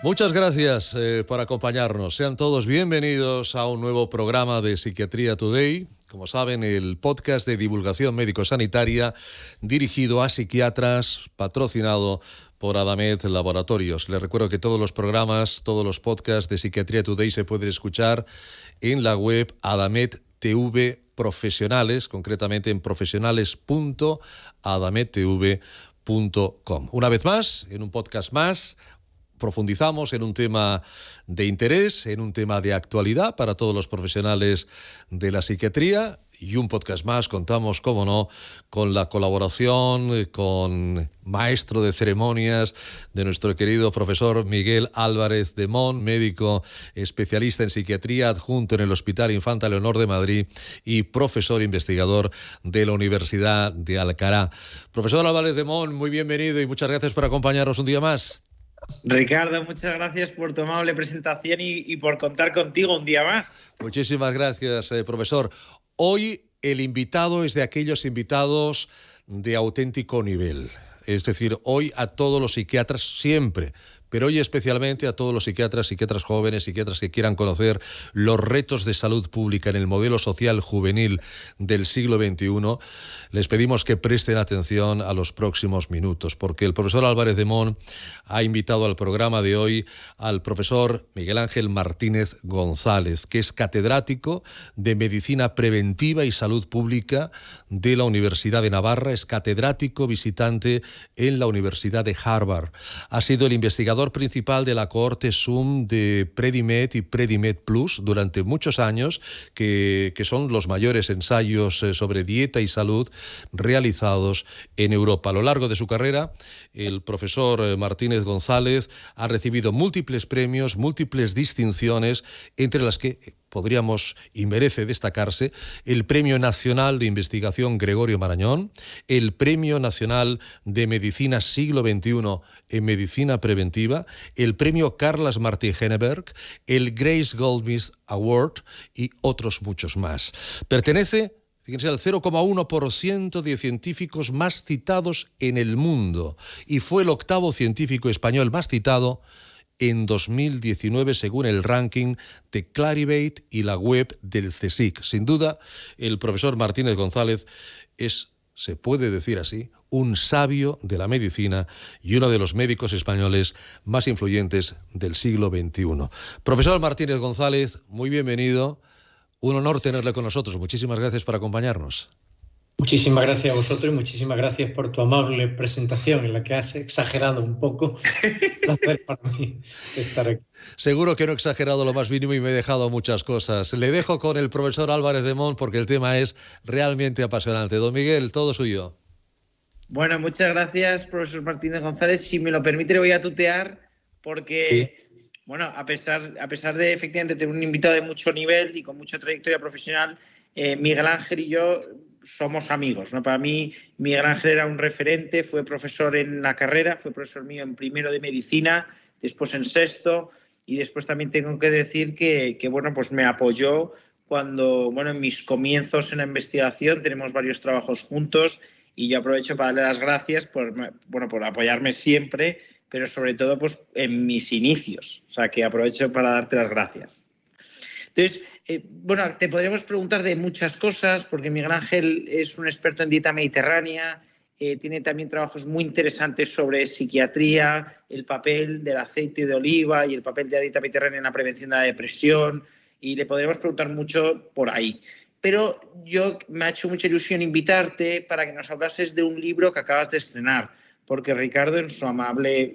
Muchas gracias por acompañarnos. Sean todos bienvenidos a un nuevo programa de Psiquiatría Today. Como saben, el podcast de divulgación médico-sanitaria dirigido a psiquiatras, patrocinado por Adamed Laboratorios. Les recuerdo que todos los programas, todos los podcasts de Psiquiatría Today se pueden escuchar en la web Adamed TV Profesionales, concretamente en profesionales.adamedtv.com. Una vez más, en un podcast más, profundizamos en un tema de interés, en un tema de actualidad para todos los profesionales de la psiquiatría. Y un podcast más, contamos, cómo no, con la colaboración, con maestro de ceremonias de nuestro querido profesor Miguel Álvarez de Mon, médico especialista en psiquiatría, adjunto en el Hospital Infanta Leonor de Madrid y profesor investigador de la Universidad de Alcalá. Profesor Álvarez de Mon, muy bienvenido y muchas gracias por acompañarnos un día más. Ricardo, muchas gracias por tu amable presentación y por contar contigo un día más. Muchísimas gracias, profesor. Hoy el invitado es de aquellos invitados de auténtico nivel. Es decir, hoy a todos los psiquiatras siempre, pero hoy especialmente a todos los psiquiatras jóvenes, psiquiatras que quieran conocer los retos de salud pública en el modelo social juvenil del siglo XXI, les pedimos que presten atención a los próximos minutos, porque el profesor Álvarez de Mon ha invitado al programa de hoy al profesor Miguel Ángel Martínez González, que es catedrático de Medicina Preventiva y Salud Pública de la Universidad de Navarra, es catedrático visitante en la Universidad de Harvard. Ha sido el investigador principal de la cohorte SUM de Predimed y Predimed Plus durante muchos años, que son los mayores ensayos sobre dieta y salud realizados en Europa. A lo largo de su carrera, el profesor Martínez González ha recibido múltiples premios, múltiples distinciones, entre las que podríamos y merece destacarse el Premio Nacional de Investigación Gregorio Marañón, el Premio Nacional de Medicina Siglo XXI en Medicina Preventiva, el Premio Carlas Martí Henneberg, el Grace Goldsmith Award y otros muchos más. Pertenece, fíjense, al 0,1% de científicos más citados en el mundo y fue el octavo científico español más citado en 2019, según el ranking de Clarivate y la web del CSIC. Sin duda, el profesor Martínez González es, se puede decir así, un sabio de la medicina y uno de los médicos españoles más influyentes del siglo XXI. Profesor Martínez González, muy bienvenido. Un honor tenerle con nosotros. Muchísimas gracias por acompañarnos. Muchísimas gracias a vosotros y muchísimas gracias por tu amable presentación en la que has exagerado un poco. Un placer para mí estar aquí. Seguro que no he exagerado lo más mínimo y me he dejado muchas cosas. Le dejo con el profesor Álvarez de Mon porque el tema es realmente apasionante. Don Miguel, todo suyo. Bueno, muchas gracias, profesor Martínez González. Si me lo permite, le voy a tutear porque, sí. Bueno, a pesar de efectivamente tener un invitado de mucho nivel y con mucha trayectoria profesional, Miguel Ángel y yo somos amigos, ¿no? Para mí, Miguel Ángel era un referente, fue profesor en la carrera, fue profesor mío en primero de medicina, después en sexto, y después también tengo que decir que bueno, pues me apoyó cuando, bueno, en mis comienzos en la investigación, tenemos varios trabajos juntos, y yo aprovecho para darle las gracias por apoyarme siempre, pero sobre todo pues en mis inicios, o sea que aprovecho para darte las gracias. Entonces, bueno, te podríamos preguntar de muchas cosas, porque Miguel Ángel es un experto en dieta mediterránea, tiene también trabajos muy interesantes sobre psiquiatría, el papel del aceite de oliva y el papel de la dieta mediterránea en la prevención de la depresión, y le podríamos preguntar mucho por ahí. Pero me ha hecho mucha ilusión invitarte para que nos hablases de un libro que acabas de estrenar, porque Ricardo, en su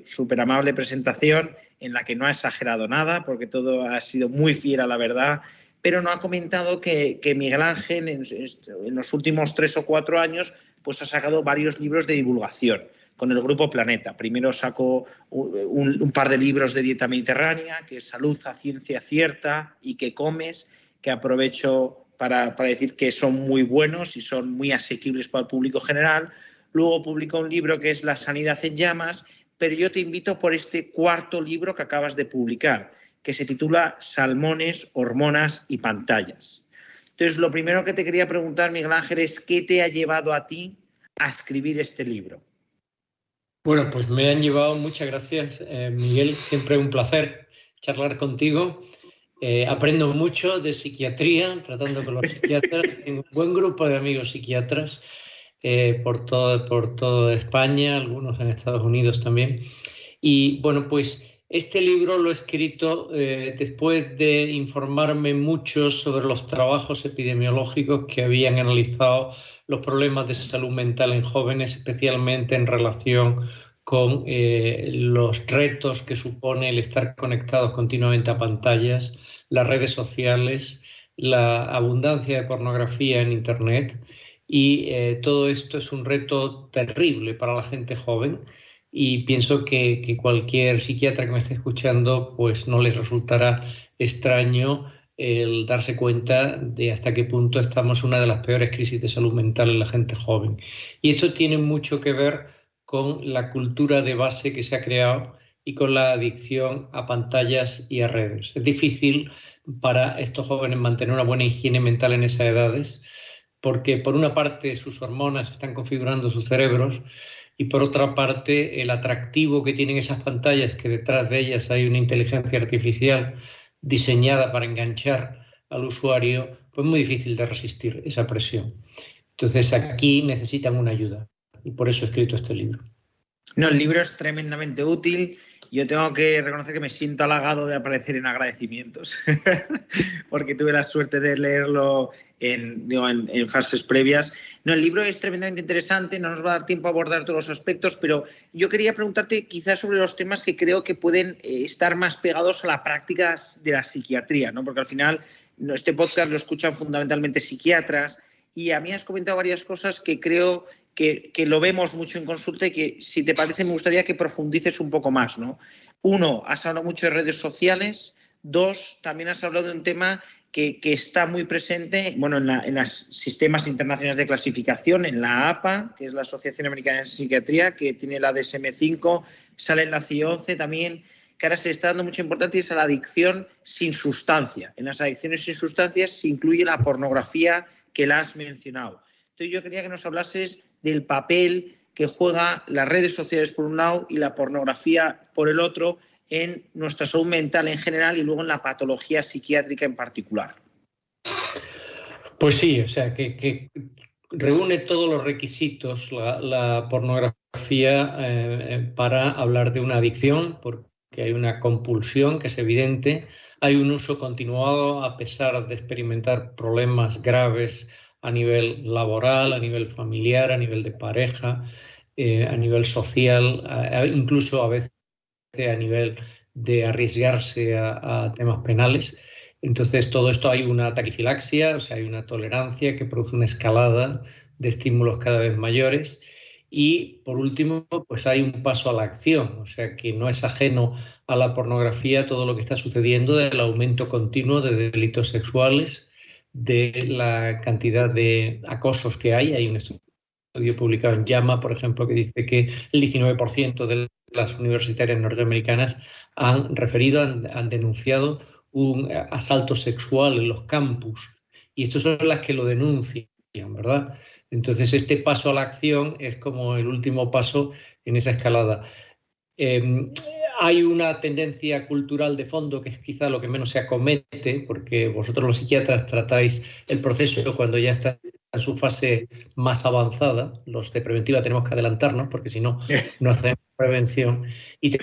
súper amable presentación, en la que no ha exagerado nada, porque todo ha sido muy fiel a la verdad, pero no ha comentado que Miguel Ángel en los últimos 3 o 4 años pues ha sacado varios libros de divulgación con el Grupo Planeta. Primero sacó un par de libros de dieta mediterránea, que es Salud a Ciencia Cierta y ¿Qué comes?, que aprovecho para decir que son muy buenos y son muy asequibles para el público general. Luego publicó un libro que es La sanidad en llamas, pero yo te invito por este cuarto libro que acabas de publicar, que se titula Salmones, hormonas y pantallas. Entonces, lo primero que te quería preguntar, Miguel Ángel, es ¿qué te ha llevado a ti a escribir este libro? Bueno, pues me han llevado, muchas gracias, Miguel. Siempre un placer charlar contigo. Aprendo mucho de psiquiatría, tratando con los psiquiatras. Tengo un buen grupo de amigos psiquiatras por toda España, algunos en Estados Unidos también. Y bueno, pues este libro lo he escrito después de informarme mucho sobre los trabajos epidemiológicos que habían analizado los problemas de salud mental en jóvenes, especialmente en relación con los retos que supone el estar conectados continuamente a pantallas, las redes sociales, la abundancia de pornografía en Internet, y todo esto es un reto terrible para la gente joven, y pienso que cualquier psiquiatra que me esté escuchando pues no les resultará extraño el darse cuenta de hasta qué punto estamos en una de las peores crisis de salud mental en la gente joven. Y esto tiene mucho que ver con la cultura de base que se ha creado y con la adicción a pantallas y a redes. Es difícil para estos jóvenes mantener una buena higiene mental en esas edades, porque por una parte sus hormonas están configurando sus cerebros, y por otra parte el atractivo que tienen esas pantallas, que detrás de ellas hay una inteligencia artificial diseñada para enganchar al usuario, pues muy difícil de resistir esa presión. Entonces aquí necesitan una ayuda, y por eso he escrito este libro. No, el libro es tremendamente útil. Yo tengo que reconocer que me siento halagado de aparecer en agradecimientos, porque tuve la suerte de leerlo en fases previas. No, el libro es tremendamente interesante, no nos va a dar tiempo a abordar todos los aspectos, pero yo quería preguntarte quizás sobre los temas que creo que pueden estar más pegados a la práctica de la psiquiatría, ¿no? Porque al final este podcast lo escuchan fundamentalmente psiquiatras, y a mí has comentado varias cosas que creo que lo vemos mucho en consulta y que, si te parece, me gustaría que profundices un poco más, ¿no? 1, has hablado mucho de redes sociales. 2, también has hablado de un tema que está muy presente, bueno, en los sistemas internacionales de clasificación, en la APA, que es la Asociación Americana de Psiquiatría, que tiene la DSM-5, sale en la CIE-11 también, que ahora se le está dando mucha importancia, es a la adicción sin sustancia. En las adicciones sin sustancias se incluye la pornografía, que la has mencionado. Entonces yo quería que nos hablases del papel que juegan las redes sociales por un lado y la pornografía por el otro en nuestra salud mental en general y luego en la patología psiquiátrica en particular. Pues sí, o sea, que reúne todos los requisitos la pornografía para hablar de una adicción, porque hay una compulsión que es evidente, hay un uso continuado a pesar de experimentar problemas graves a nivel laboral, a nivel familiar, a nivel de pareja, a nivel social, incluso a veces a nivel de arriesgarse a temas penales. Entonces, todo esto hay una taquifilaxia, o sea, hay una tolerancia que produce una escalada de estímulos cada vez mayores. Y, por último, pues hay un paso a la acción, o sea, que no es ajeno a la pornografía todo lo que está sucediendo del aumento continuo de delitos sexuales, de la cantidad de acosos que hay. Hay un estudio publicado en JAMA, por ejemplo, que dice que el 19% de las universitarias norteamericanas han denunciado un asalto sexual en los campus, y estas son las que lo denuncian, ¿verdad? Entonces este paso a la acción es como el último paso en esa escalada. Hay una tendencia cultural de fondo que es quizá lo que menos se acomete, porque vosotros los psiquiatras tratáis el proceso cuando ya está en su fase más avanzada. Los de preventiva tenemos que adelantarnos, porque si no, no hacemos prevención. Y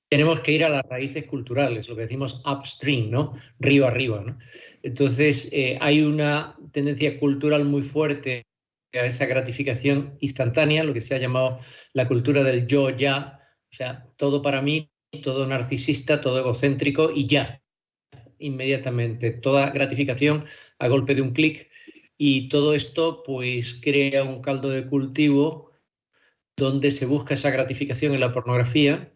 tenemos que ir a las raíces culturales, lo que decimos upstream, ¿no? Río arriba, ¿no? Entonces, hay una tendencia cultural muy fuerte a esa gratificación instantánea, lo que se ha llamado la cultura del yo ya, o sea, todo para mí, todo narcisista, todo egocéntrico y ya, inmediatamente, toda gratificación a golpe de un clic, y todo esto pues crea un caldo de cultivo donde se busca esa gratificación en la pornografía,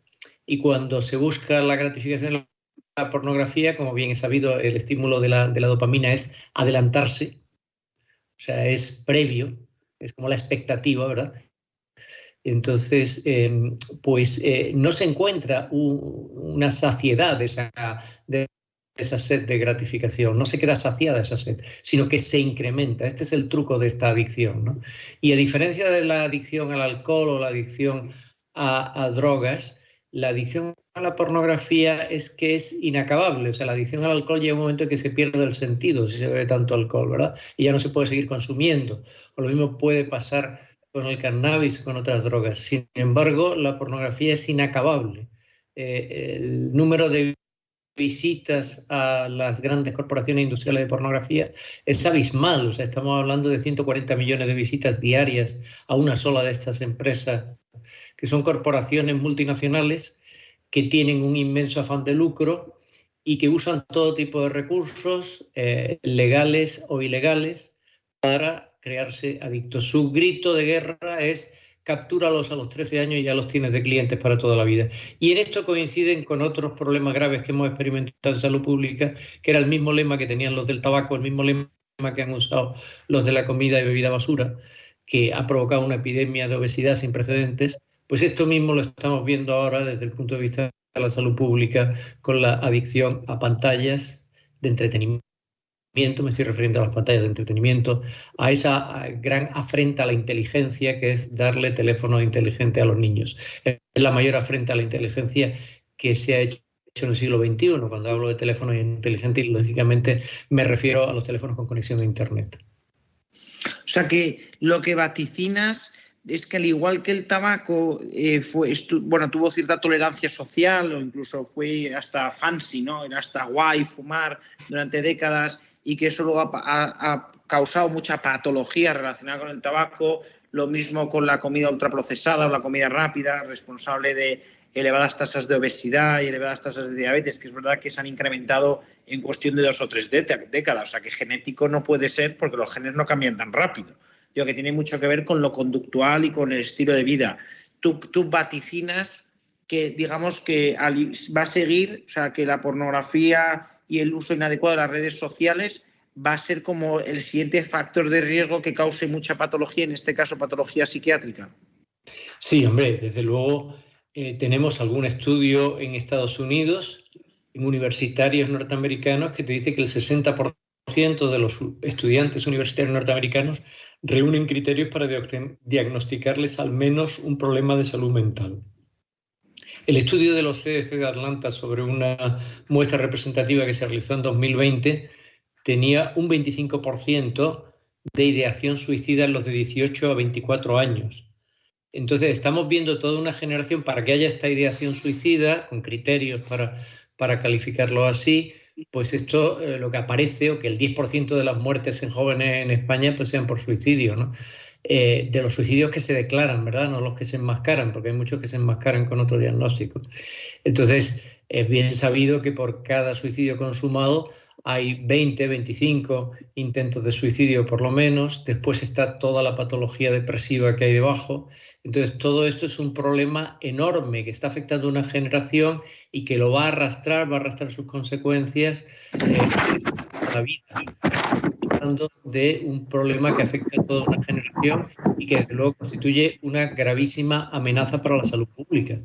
y cuando se busca la gratificación en la pornografía, como bien es sabido, el estímulo de la dopamina es adelantarse, o sea, es previo, es como la expectativa, ¿verdad? Entonces, no se encuentra una saciedad de esa sed de gratificación, no se queda saciada esa sed, sino que se incrementa. Este es el truco de esta adicción, ¿no? Y a diferencia de la adicción al alcohol o la adicción a drogas, la adicción a la pornografía es que es inacabable. O sea, la adicción al alcohol llega un momento en que se pierde el sentido si se bebe tanto alcohol, ¿verdad? Y ya no se puede seguir consumiendo. O lo mismo puede pasar con el cannabis, con otras drogas. Sin embargo, la pornografía es inacabable. El número de visitas a las grandes corporaciones industriales de pornografía es abismal. O sea, estamos hablando de 140 millones de visitas diarias a una sola de estas empresas, que son corporaciones multinacionales que tienen un inmenso afán de lucro y que usan todo tipo de recursos, legales o ilegales, para crearse adictos. Su grito de guerra es: captúralos a los 13 años y ya los tienes de clientes para toda la vida. Y en esto coinciden con otros problemas graves que hemos experimentado en salud pública, que era el mismo lema que tenían los del tabaco, el mismo lema que han usado los de la comida y bebida basura, que ha provocado una epidemia de obesidad sin precedentes. Pues esto mismo lo estamos viendo ahora desde el punto de vista de la salud pública con la adicción a pantallas de entretenimiento. Me estoy refiriendo a las pantallas de entretenimiento, a esa gran afrenta a la inteligencia que es darle teléfono inteligente a los niños. Es la mayor afrenta a la inteligencia que se ha hecho en el siglo XXI. Cuando hablo de teléfono inteligente, lógicamente me refiero a los teléfonos con conexión a Internet. O sea que lo que vaticinas es que, al igual que el tabaco tuvo cierta tolerancia social, o incluso fue hasta fancy, ¿no? Era hasta guay fumar durante décadas, y que eso luego ha causado mucha patología relacionada con el tabaco. Lo mismo con la comida ultraprocesada o la comida rápida, responsable de elevadas tasas de obesidad y elevadas tasas de diabetes, que es verdad que se han incrementado en cuestión de 2 o 3 décadas. O sea que genético no puede ser, porque los genes no cambian tan rápido. Digo que tiene mucho que ver con lo conductual y con el estilo de vida. Tú vaticinas que, digamos, que va a seguir, o sea, que la pornografía y el uso inadecuado de las redes sociales va a ser como el siguiente factor de riesgo que cause mucha patología, en este caso patología psiquiátrica. Sí, hombre, desde luego tenemos algún estudio en Estados Unidos, en universitarios norteamericanos, que te dice que el 60% de los estudiantes universitarios norteamericanos reúnen criterios para diagnosticarles al menos un problema de salud mental. El estudio de los CDC de Atlanta sobre una muestra representativa que se realizó en 2020 tenía un 25% de ideación suicida en los de 18 a 24 años. Entonces estamos viendo toda una generación, para que haya esta ideación suicida, con criterios para calificarlo así, pues esto lo que aparece, o que el 10% de las muertes en jóvenes en España pues sean por suicidio, ¿no? De los suicidios que se declaran, ¿verdad? No los que se enmascaran, porque hay muchos que se enmascaran con otro diagnóstico. Entonces, es bien sabido que por cada suicidio consumado hay 20, 25 intentos de suicidio por lo menos. Después está toda la patología depresiva que hay debajo. Entonces, todo esto es un problema enorme que está afectando a una generación y que lo va a arrastrar sus consecuencias a la vida. Hablando de un problema que afecta a toda una generación y que desde luego constituye una gravísima amenaza para la salud pública.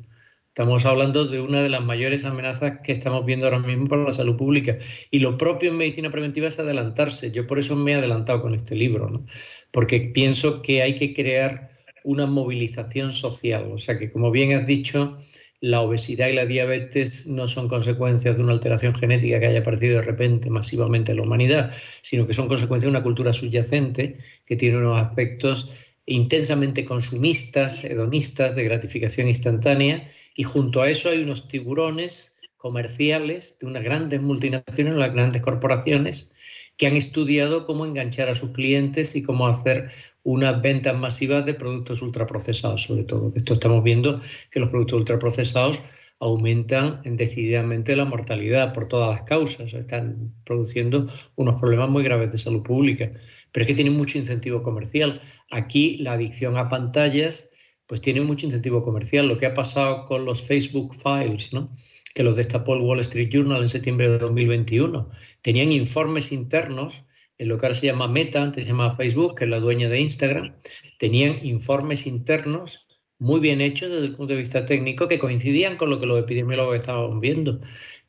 Estamos hablando de una de las mayores amenazas que estamos viendo ahora mismo para la salud pública. Y lo propio en medicina preventiva es adelantarse. Yo por eso me he adelantado con este libro, ¿no? Porque pienso que hay que crear una movilización social. O sea que, como bien has dicho, la obesidad y la diabetes no son consecuencias de una alteración genética que haya aparecido de repente masivamente en la humanidad, sino que son consecuencias de una cultura subyacente que tiene unos aspectos intensamente consumistas, hedonistas, de gratificación instantánea, y junto a eso hay unos tiburones comerciales de unas grandes multinacionales, unas grandes corporaciones, que han estudiado cómo enganchar a sus clientes y cómo hacer unas ventas masivas de productos ultraprocesados, sobre todo. Esto estamos viendo que los productos ultraprocesados aumentan decididamente la mortalidad por todas las causas. Están produciendo unos problemas muy graves de salud pública, pero es que tienen mucho incentivo comercial. Aquí la adicción a pantallas pues tiene mucho incentivo comercial. Lo que ha pasado con los Facebook Files, ¿no?, que los destapó el Wall Street Journal en septiembre de 2021. Tenían informes internos en lo que ahora se llama Meta, antes se llamaba Facebook, que es la dueña de Instagram. Tenían informes internos muy bien hechos desde el punto de vista técnico, que coincidían con lo que los epidemiólogos estaban viendo,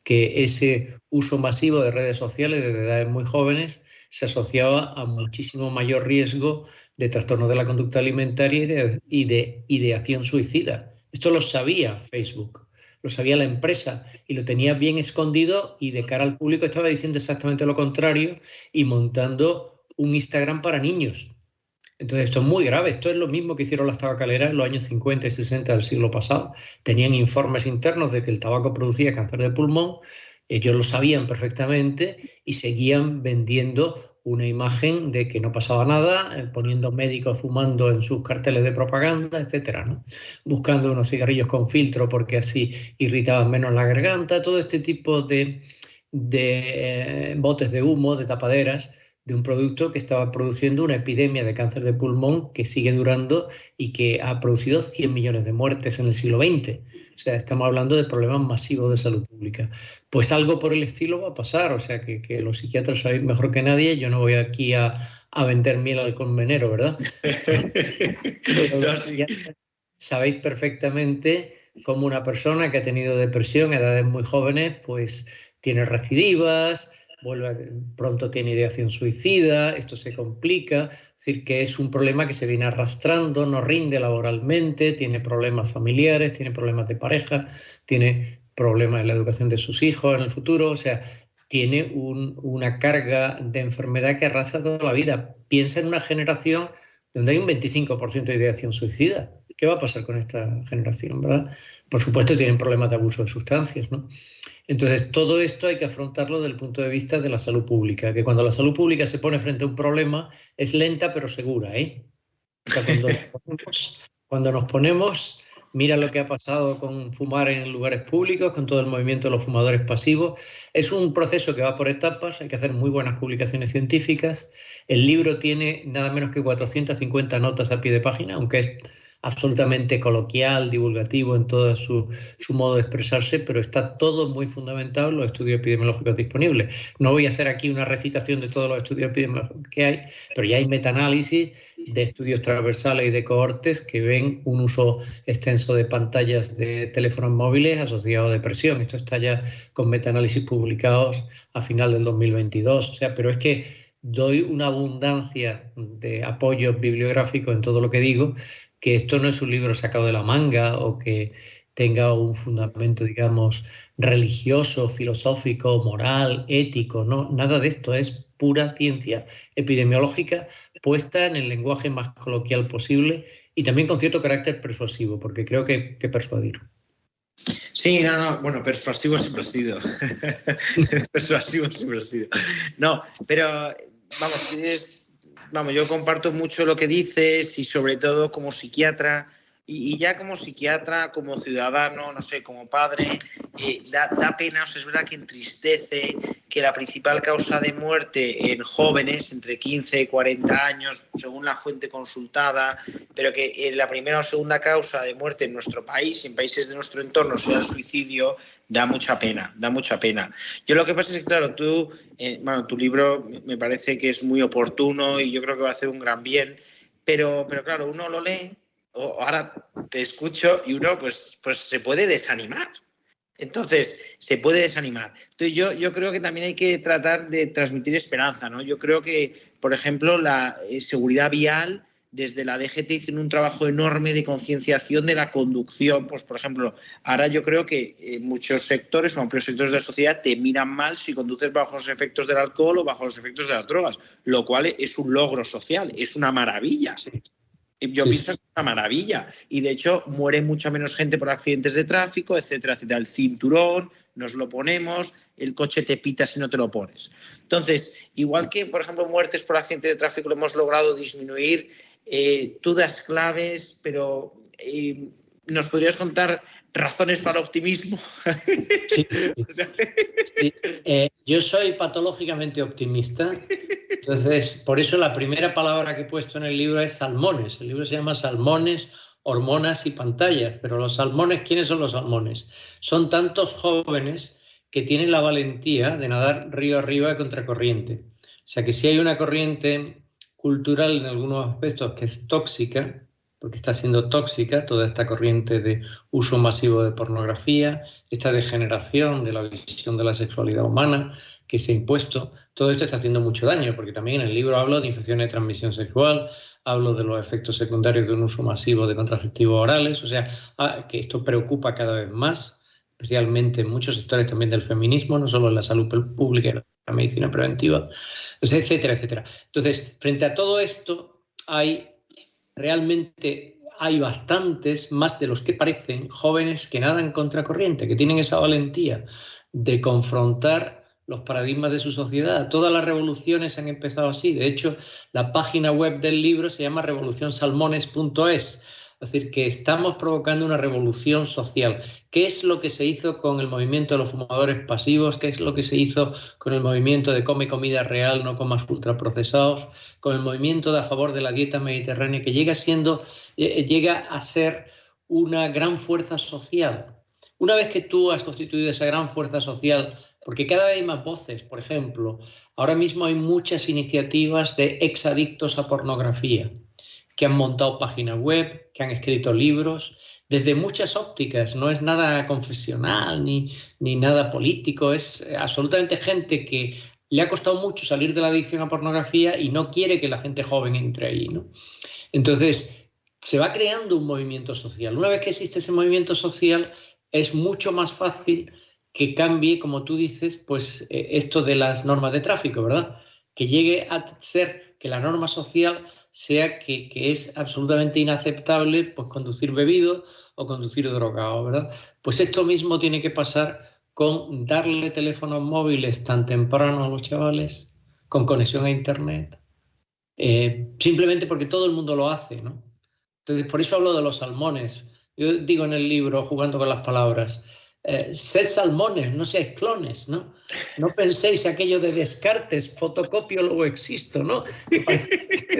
que ese uso masivo de redes sociales desde edades muy jóvenes se asociaba a muchísimo mayor riesgo de trastornos de la conducta alimentaria y de ideación suicida. Esto lo sabía Facebook, lo sabía la empresa y lo tenía bien escondido, y de cara al público estaba diciendo exactamente lo contrario y montando un Instagram para niños. Entonces esto es muy grave. Esto es lo mismo que hicieron las tabacaleras en los años 50 y 60 del siglo pasado. Tenían informes internos de que el tabaco producía cáncer de pulmón, ellos lo sabían perfectamente y seguían vendiendo una imagen de que no pasaba nada, poniendo médicos fumando en sus carteles de propaganda, etcétera, ¿no? Buscando unos cigarrillos con filtro porque así irritaban menos la garganta, todo este tipo de botes de humo, de tapaderas, de un producto que estaba produciendo una epidemia de cáncer de pulmón que sigue durando y que ha producido 100 millones de muertes en el siglo XX. O sea, estamos hablando de problemas masivos de salud pública. Pues algo por el estilo va a pasar, o sea, que los psiquiatras sabéis mejor que nadie. Yo no voy aquí a vender miel al colmenero, ¿verdad? Pero sabéis perfectamente cómo una persona que ha tenido depresión a edades muy jóvenes, pues tiene recidivas, pronto tiene ideación suicida, esto se complica, es decir, que es un problema que se viene arrastrando, no rinde laboralmente, tiene problemas familiares, tiene problemas de pareja, tiene problemas en la educación de sus hijos en el futuro, o sea, tiene una carga de enfermedad que arrastra toda la vida. Piensa en una generación donde hay un 25% de ideación suicida. ¿Qué va a pasar con esta generación, verdad? Por supuesto, tienen problemas de abuso de sustancias, ¿no? Entonces, todo esto hay que afrontarlo desde el punto de vista de la salud pública, que cuando la salud pública se pone frente a un problema es lenta pero segura, ¿eh? O sea, cuando nos ponemos, mira lo que ha pasado con fumar en lugares públicos, con todo el movimiento de los fumadores pasivos. Es un proceso que va por etapas, hay que hacer muy buenas publicaciones científicas. El libro tiene nada menos que 450 notas a pie de página, aunque es absolutamente coloquial, divulgativo en todo su modo de expresarse, pero está todo muy fundamentado en los estudios epidemiológicos disponibles. No voy a hacer aquí una recitación de todos los estudios epidemiológicos que hay, pero ya hay metaanálisis de estudios transversales y de cohortes que ven un uso extenso de pantallas de teléfonos móviles asociado a depresión. Esto está ya con metaanálisis publicados a final del 2022. O sea, pero es que doy una abundancia de apoyos bibliográficos en todo lo que digo, que esto no es un libro sacado de la manga o que tenga un fundamento, digamos, religioso, filosófico, moral, ético, no, nada de esto, es pura ciencia epidemiológica puesta en el lenguaje más coloquial posible y también con cierto carácter persuasivo, porque creo que persuadir. Sí, no, bueno, persuasivo siempre ha sido. Persuasivo siempre ha sido. No, pero vamos, yo comparto mucho lo que dices y sobre todo como psiquiatra y ya como psiquiatra, como ciudadano, no sé, como padre, da pena, o sea, es verdad que entristece que la principal causa de muerte en jóvenes entre 15 y 40 años, según la fuente consultada, pero que la primera o segunda causa de muerte en nuestro país, en países de nuestro entorno, sea el suicidio, da mucha pena. Yo lo que pasa es que, claro, tu libro me parece que es muy oportuno y yo creo que va a hacer un gran bien, pero claro, uno lo lee, ahora te escucho y uno pues se puede desanimar. Entonces, se puede desanimar. Entonces, yo creo que también hay que tratar de transmitir esperanza, ¿no? Yo creo que, por ejemplo, la seguridad vial, desde la DGT hicieron un trabajo enorme de concienciación de la conducción. Pues, por ejemplo, ahora yo creo que muchos sectores o amplios sectores de la sociedad te miran mal si conduces bajo los efectos del alcohol o bajo los efectos de las drogas, lo cual es un logro social, es una maravilla. Sí. Yo pienso que es una maravilla y de hecho muere mucha menos gente por accidentes de tráfico, etcétera, etcétera. El cinturón nos lo ponemos, el coche te pita si no te lo pones. Entonces, igual que, por ejemplo, muertes por accidentes de tráfico lo hemos logrado disminuir, tú das claves, pero ¿nos podrías contar razones para el optimismo? Sí. Yo soy patológicamente optimista. Entonces, por eso la primera palabra que he puesto en el libro es salmones. El libro se llama Salmones, hormonas y pantallas. Pero los salmones, ¿quiénes son los salmones? Son tantos jóvenes que tienen la valentía de nadar río arriba contracorriente. O sea que si hay una corriente cultural en algunos aspectos que es tóxica, porque está siendo tóxica toda esta corriente de uso masivo de pornografía, esta degeneración de la visión de la sexualidad humana que se ha impuesto, todo esto está haciendo mucho daño, porque también en el libro hablo de infecciones de transmisión sexual, hablo de los efectos secundarios de un uso masivo de contraceptivos orales, o sea, que esto preocupa cada vez más, especialmente en muchos sectores también del feminismo, no solo en la salud pública y la medicina preventiva, pues, etcétera, etcétera. Entonces, frente a todo esto, realmente hay bastantes, más de los que parecen, jóvenes que nadan contracorriente, que tienen esa valentía de confrontar los paradigmas de su sociedad. Todas las revoluciones han empezado así. De hecho, la página web del libro se llama revolucionsalmones.es. Es decir, que estamos provocando una revolución social. ¿Qué es lo que se hizo con el movimiento de los fumadores pasivos? ¿Qué es lo que se hizo con el movimiento de come comida real, no comas ultraprocesados? Con el movimiento a favor de la dieta mediterránea, que llega a ser una gran fuerza social. Una vez que tú has constituido esa gran fuerza social, porque cada vez hay más voces, por ejemplo, ahora mismo hay muchas iniciativas de exadictos a pornografía, que han montado páginas web, que han escrito libros, desde muchas ópticas. No es nada confesional ni nada político, es absolutamente gente que le ha costado mucho salir de la adicción a pornografía y no quiere que la gente joven entre ahí, ¿no? Entonces, se va creando un movimiento social. Una vez que existe ese movimiento social, es mucho más fácil que cambie, como tú dices, pues esto de las normas de tráfico, ¿verdad? Que llegue a ser que la norma social sea que es absolutamente inaceptable pues conducir bebido o conducir drogado, ¿verdad? Pues esto mismo tiene que pasar con darle teléfonos móviles tan temprano a los chavales, con conexión a internet, simplemente porque todo el mundo lo hace, ¿no? Entonces, por eso hablo de los salmones. Yo digo en el libro, jugando con las palabras, sed salmones, no seáis clones, ¿no? No penséis aquello de Descartes, fotocopio luego existo, ¿no?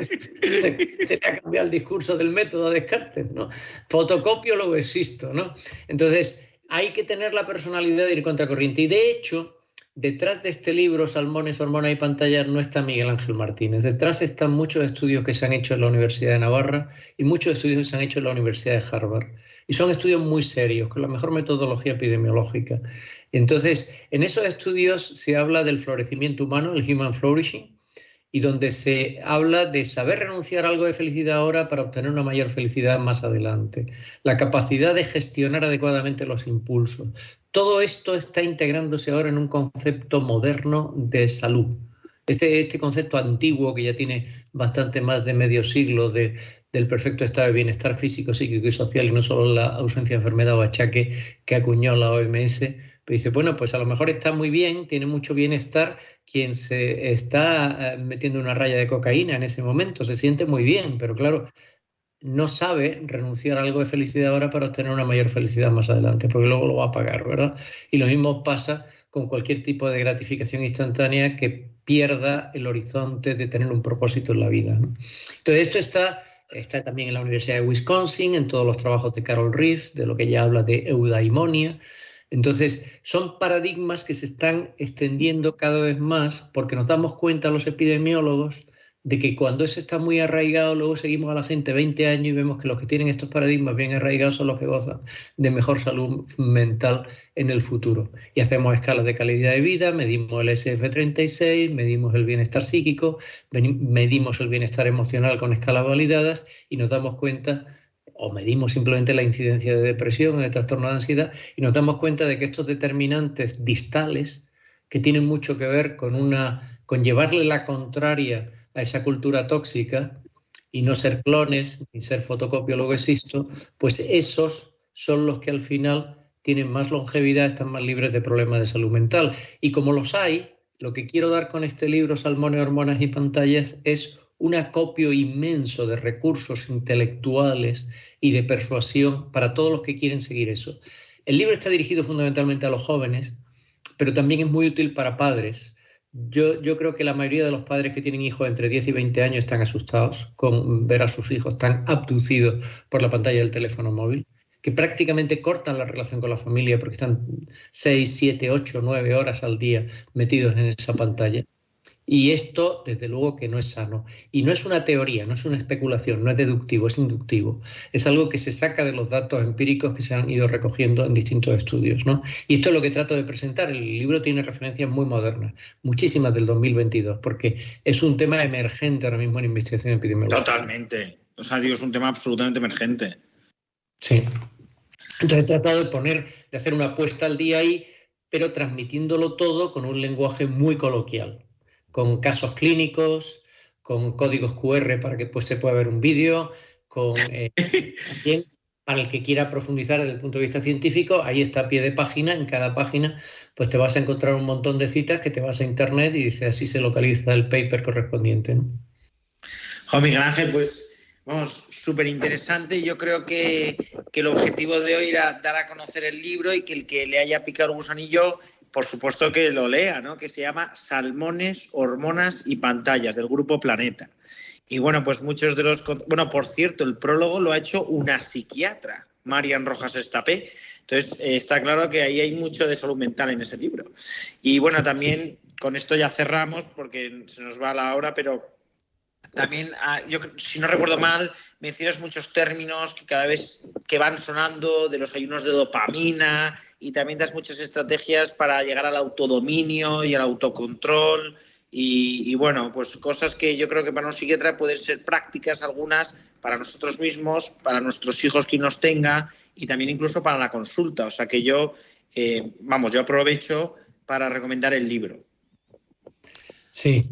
Se le ha cambiado el discurso del método a Descartes, ¿no? Fotocopio luego existo, ¿no? Entonces, hay que tener la personalidad de ir contracorriente. Y de hecho, detrás de este libro, Salmones, Hormonas y Pantallas, no está Miguel Ángel Martínez. Detrás están muchos estudios que se han hecho en la Universidad de Navarra y muchos estudios que se han hecho en la Universidad de Harvard. Y son estudios muy serios, con la mejor metodología epidemiológica. Entonces, en esos estudios se habla del florecimiento humano, el human flourishing, y donde se habla de saber renunciar a algo de felicidad ahora para obtener una mayor felicidad más adelante. La capacidad de gestionar adecuadamente los impulsos. Todo esto está integrándose ahora en un concepto moderno de salud. Este concepto antiguo, que ya tiene bastante más de medio siglo, del perfecto estado de bienestar físico, psíquico y social, y no solo la ausencia de enfermedad o achaque que acuñó la OMS, pero dice, bueno, pues a lo mejor está muy bien, tiene mucho bienestar quien se está metiendo una raya de cocaína en ese momento, se siente muy bien, pero claro, no sabe renunciar a algo de felicidad ahora para obtener una mayor felicidad más adelante, porque luego lo va a pagar, ¿verdad? Y lo mismo pasa con cualquier tipo de gratificación instantánea que pierda el horizonte de tener un propósito en la vida, ¿no? Entonces, esto está también en la Universidad de Wisconsin, en todos los trabajos de Carol Reeve, de lo que ella habla de eudaimonia. Entonces, son paradigmas que se están extendiendo cada vez más porque nos damos cuenta los epidemiólogos de que cuando eso está muy arraigado, luego seguimos a la gente 20 años y vemos que los que tienen estos paradigmas bien arraigados son los que gozan de mejor salud mental en el futuro. Y hacemos escalas de calidad de vida, medimos el SF36, medimos el bienestar psíquico, medimos el bienestar emocional con escalas validadas y nos damos cuenta, o medimos simplemente la incidencia de depresión o de trastorno de ansiedad, y nos damos cuenta de que estos determinantes distales, que tienen mucho que ver con llevarle la contraria a esa cultura tóxica y no ser clones ni ser fotocopio luego existo, pues esos son los que al final tienen más longevidad, están más libres de problemas de salud mental. Y como los hay, lo que quiero dar con este libro, Salmones, Hormonas y Pantallas, es un acopio inmenso de recursos intelectuales y de persuasión para todos los que quieren seguir eso. El libro está dirigido fundamentalmente a los jóvenes, pero también es muy útil para padres. Yo creo que la mayoría de los padres que tienen hijos entre 10 y 20 años están asustados con ver a sus hijos tan abducidos por la pantalla del teléfono móvil, que prácticamente cortan la relación con la familia porque están 6, 7, 8, 9 horas al día metidos en esa pantalla. Y esto, desde luego, que no es sano. Y no es una teoría, no es una especulación, no es deductivo, es inductivo. Es algo que se saca de los datos empíricos que se han ido recogiendo en distintos estudios, ¿no? Y esto es lo que trato de presentar. El libro tiene referencias muy modernas, muchísimas del 2022, porque es un tema emergente ahora mismo en investigación epidemiológica. Totalmente. O sea, digo, es un tema absolutamente emergente. Sí. Entonces he tratado de hacer una puesta al día ahí, pero transmitiéndolo todo con un lenguaje muy coloquial, con casos clínicos, con códigos QR para que pues, se pueda ver un vídeo, con también para el que quiera profundizar desde el punto de vista científico, ahí está a pie de página, en cada página pues te vas a encontrar un montón de citas que te vas a internet y dice así se localiza el paper correspondiente, ¿no? Miguel Ángel, pues vamos, súper interesante. Yo creo que el objetivo de hoy era dar a conocer el libro y que el que le haya picado el gusanillo, por supuesto que lo lea, ¿no? Que se llama Salmones, Hormonas y Pantallas, del Grupo Planeta. Y bueno, pues muchos de los... Bueno, por cierto, el prólogo lo ha hecho una psiquiatra, Marian Rojas Estapé. Entonces, está claro que ahí hay mucho de salud mental en ese libro. Y bueno, también con esto ya cerramos porque se nos va la hora, pero también, yo, si no recuerdo mal, mencionas muchos términos que cada vez que van sonando, de los ayunos de dopamina, y también das muchas estrategias para llegar al autodominio y al autocontrol. Y bueno, pues cosas que yo creo que para un psiquiatra pueden ser prácticas algunas para nosotros mismos, para nuestros hijos quien los tenga y también incluso para la consulta. O sea que yo aprovecho para recomendar el libro. Sí.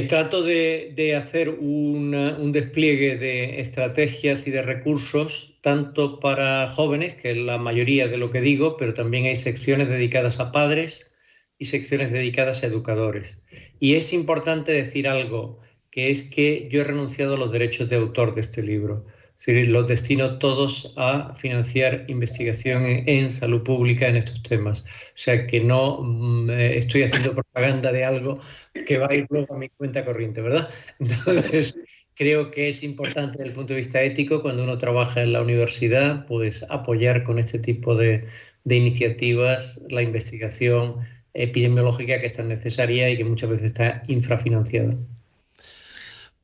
Trato de hacer un despliegue de estrategias y de recursos tanto para jóvenes, que es la mayoría de lo que digo, pero también hay secciones dedicadas a padres y secciones dedicadas a educadores. Y es importante decir algo, que es que yo he renunciado a los derechos de autor de este libro. Es decir, los destino todos a financiar investigación en salud pública en estos temas. O sea que no estoy haciendo propaganda de algo que va a ir luego a mi cuenta corriente, ¿verdad? Entonces, creo que es importante desde el punto de vista ético, cuando uno trabaja en la universidad, pues apoyar con este tipo de iniciativas la investigación epidemiológica que es tan necesaria y que muchas veces está infrafinanciada.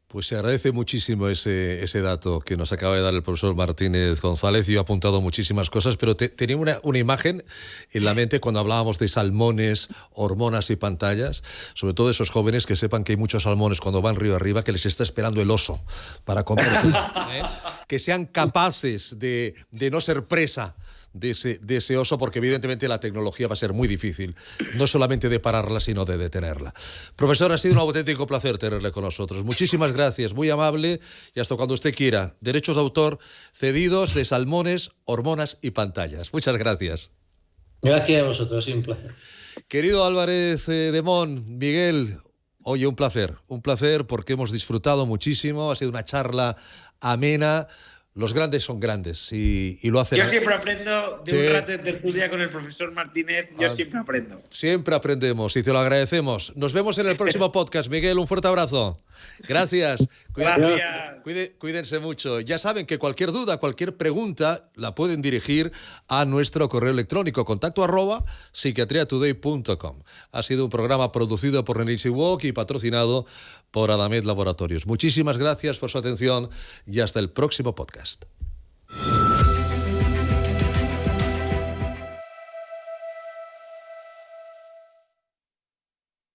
Pues se agradece muchísimo ese dato que nos acaba de dar el profesor Martínez González. Yo he apuntado muchísimas cosas, pero tenía una imagen en la mente cuando hablábamos de salmones, hormonas y pantallas, sobre todo esos jóvenes que sepan que hay muchos salmones cuando van río arriba que les está esperando el oso para comer, que sean capaces de no ser presa de ese oso, porque evidentemente la tecnología va a ser muy difícil, no solamente de pararla, sino de detenerla. Profesor, ha sido un auténtico placer tenerle con nosotros. Muchísimas gracias, muy amable, y hasta cuando usted quiera. Derechos de autor cedidos de Salmones, Hormonas y Pantallas. Muchas gracias. Gracias a vosotros, ha sido un placer. Querido Álvarez de Mon, Miguel, oye, un placer porque hemos disfrutado muchísimo, ha sido una charla amena. Los grandes son grandes y lo hacen. Yo siempre aprendo de un rato de tertulia con el profesor Martínez. Yo siempre aprendo. Siempre aprendemos y te lo agradecemos. Nos vemos en el próximo podcast. Miguel, un fuerte abrazo. Gracias. Cuídense mucho. Ya saben que cualquier duda, cualquier pregunta la pueden dirigir a nuestro correo electrónico contacto@psiquiatriatoday.com. Ha sido un programa producido por Renilsi Walk y patrocinado por Adamed Laboratorios. Muchísimas gracias por su atención y hasta el próximo podcast.